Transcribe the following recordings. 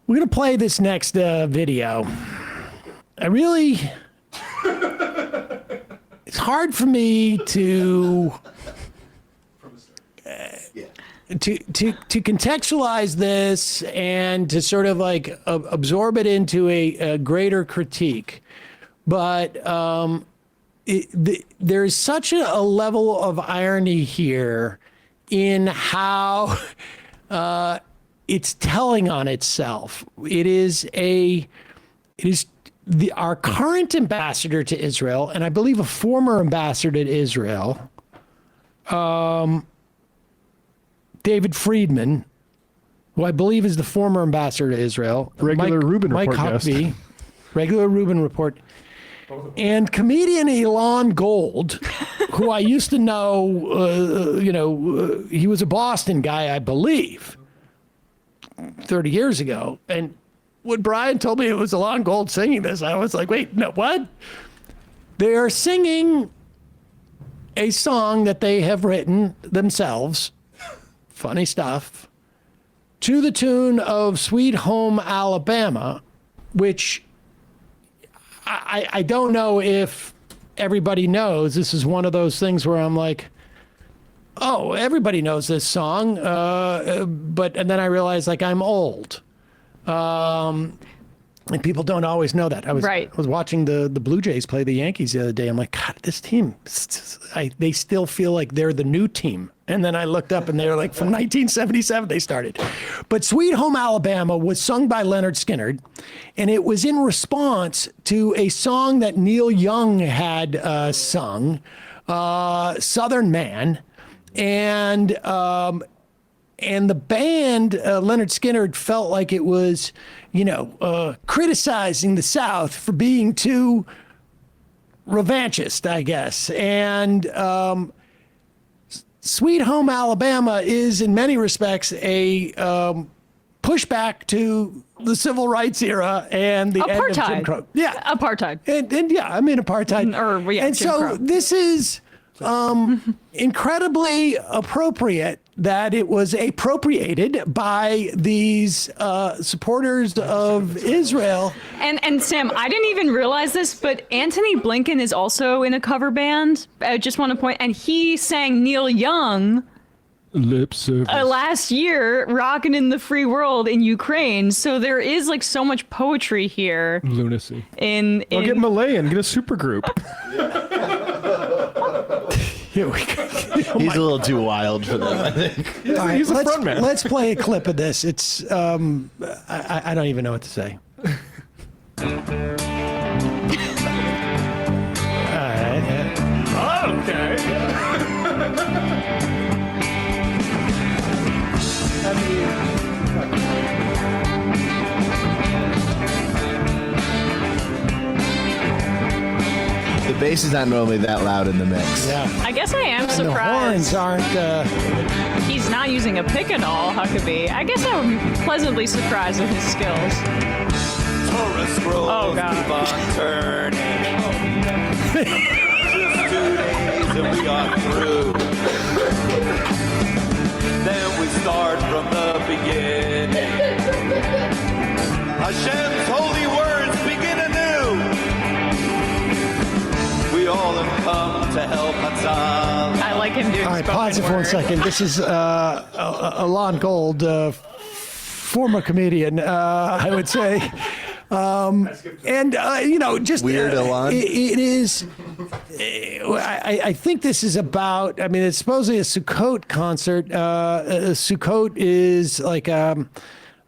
We're going to play this next video. It's hard for me to contextualize this and to sort of like absorb it into a greater critique. But there's such a level of irony here in how it's telling on itself. It is our current ambassador to Israel, and I believe a former ambassador to Israel, David Friedman, who I believe is the former ambassador to Israel. Regular Rubin Mike Report Huckabee, guest. Regular Rubin Report. And comedian Elon Gold, who I used to know, he was a Boston guy, I believe, 30 years ago. And when Brian told me it was Elon Gold singing this, I was like, wait, no, what? They are singing a song that they have written themselves, funny stuff, to the tune of Sweet Home Alabama, which I don't know if everybody knows. This is one of those things where I'm like, oh, everybody knows this song. And then I realized, like, I'm old. And people don't always know that. I was watching the Blue Jays play the Yankees the other day. I'm like, God, this team, they still feel like they're the new team. And then I looked up and they were like, from 1977 they started. But Sweet Home Alabama was sung by Leonard Skinner, and it was in response to a song that Neil Young had sung, Southern Man. And the band, Leonard Skinner, felt like it was, criticizing the South for being too revanchist, I guess. And Sweet Home Alabama is, in many respects, a pushback to the civil rights era and the end of Jim Crow. Yeah, apartheid. And apartheid. And Jim so Crow. this is incredibly appropriate that it was appropriated by these supporters of Israel. And Sam, I didn't even realize this, but Antony Blinken is also in a cover band. I just want to point, and he sang Neil Young Lip service. last year, "Rockin' in the Free World" in Ukraine. So there is like so much poetry here. Lunacy. Get Malay and get a super group. Here we go. He's a little too wild for them, I think. He's a front man. Let's play a clip of this. It's I don't even know what to say. All right. Okay. The bass is not normally that loud in the mix. Yeah. I guess I am And the surprised horns aren't. he's not using a pick at all, Huckabee. I guess I'm pleasantly surprised with his skills. Torah scrolls Oh, God. keep on turning. Just 2 days and we are through. Then we start from the beginning. Hashem's holy words begin anew. We all have come to help Hatzal. I like him doing All right, spoken pause it for 1 word. second. This is Elon Gold, former comedian, I would say. Just Weird Elon. It is. I think this is about. I mean, it's supposedly a Sukkot concert. Sukkot is like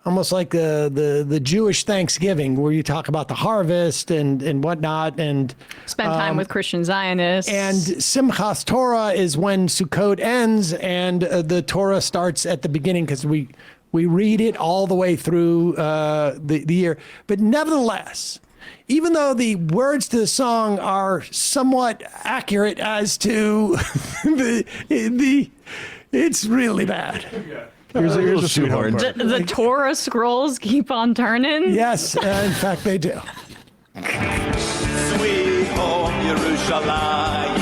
almost like the Jewish Thanksgiving, where you talk about the harvest and whatnot, and Spend time with Christian Zionists. and Simchas Torah is when Sukkot ends, and the Torah starts at the beginning because we read it all the way through the year. But nevertheless, even though the words to the song are somewhat accurate as to it's really bad. Here's a sweet home shoehorned. part. the Torah scrolls keep on turning. Yes, in fact, they do. Sweet home Yerushalayim.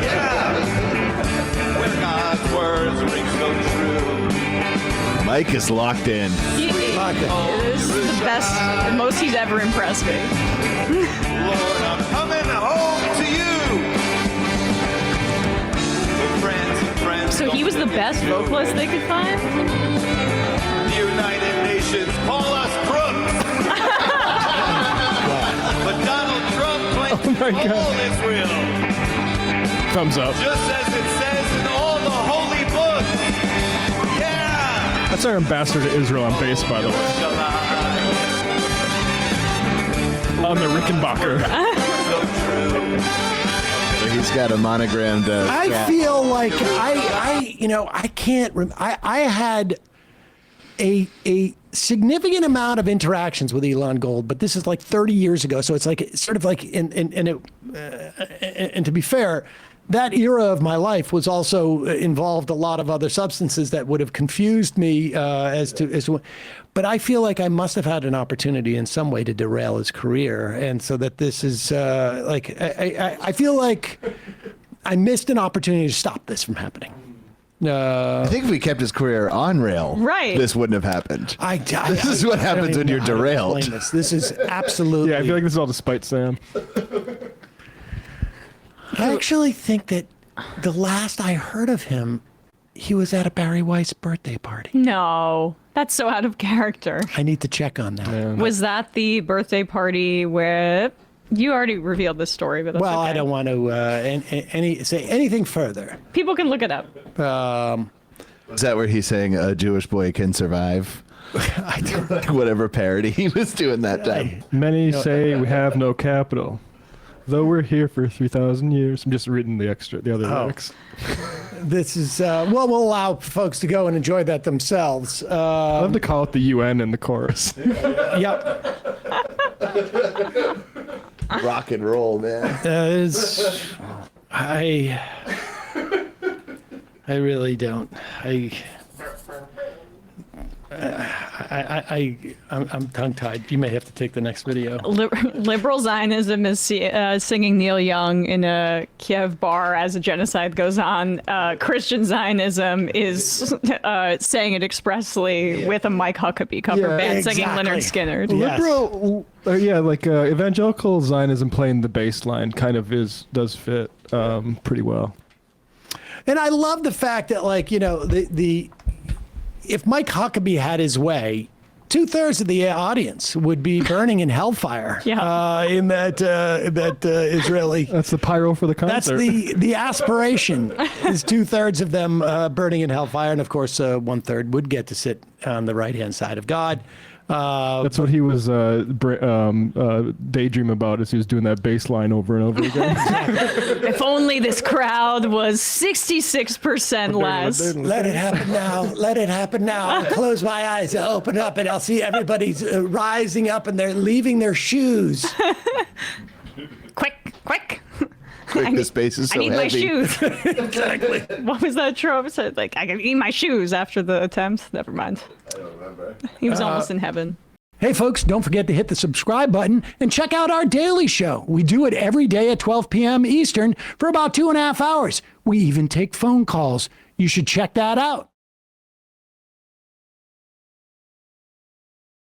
Yeah. Where God's words ring so true. Mike is locked in. This is the best, the most he's ever impressed me. Lord, I'm coming home to you. Friends, So he was the best vocalist they could find? the United Nations call us crooks. But Donald Trump claims my God. all is real. Thumbs up. Just as it says in all the holy books. Yeah! That's our ambassador to Israel on bass, by the way. On the Rickenbacker. He's got a monogrammed. I cat. feel like I can't. I had a significant amount of interactions with Elon Gold, but this is like 30 years ago. So it's like sort of like and to be fair, that era of my life was also involved a lot of other substances that would have confused me as to. But I feel like I must have had an opportunity in some way to derail his career, and so that this is like I feel like I missed an opportunity to stop this from happening. I think if we kept his career on rail, Right. this wouldn't have happened. This is what happens when you're derailed. This is absolutely. Yeah, I feel like this is all to spite Sam. I actually think that the last I heard of him, he was at a Barry Weiss birthday party. No, that's so out of character. I need to check on that. Was that the birthday party where you already revealed this story? But that's Well, okay. I don't want to say anything further. People can look it up. Is that where he's saying a Jewish boy can survive? I don't. Whatever parody he was doing that time. Many say we have no capital, though we're here for 3,000 years. I'm just reading the other lyrics. This is well, we'll allow folks to go and enjoy that themselves. I love to call it the UN in the chorus. Yep. Rock and roll, man. I really don't. I'm tongue-tied. You may have to take the next video. Liberal Zionism is singing Neil Young in a Kiev bar as a genocide goes on. Christian Zionism is saying it expressly with a Mike Huckabee cover Yeah, band singing exactly. Leonard Skinner. Yes. Liberal, evangelical Zionism playing the bass line kind of does fit pretty well. And I love the fact that, like, if Mike Huckabee had his way, 2/3 of the audience would be burning in hellfire. Yeah. In that Israeli. That's the pyro for the That's concert. the aspiration is 2/3 of them burning in hellfire, and of course 1/3 would get to sit on the right hand side of God. That's what he was daydream about as he was doing that bass line over and over again. If only this crowd was 66% less. Let it happen now. Let it happen now. I'll close my eyes, I'll open up, and I'll see everybody's rising up, and they're leaving their shoes. Quick. Quick, the space is so I need my heavy. shoes. Exactly. What was that trope? Said like I can eat my shoes after the attempt. Never mind. I don't remember. He was almost in heaven. Hey, folks, don't forget to hit the subscribe button and check out our daily show. We do it every day at 12 p.m. Eastern for about 2.5 hours. We even take phone calls. You should check that out.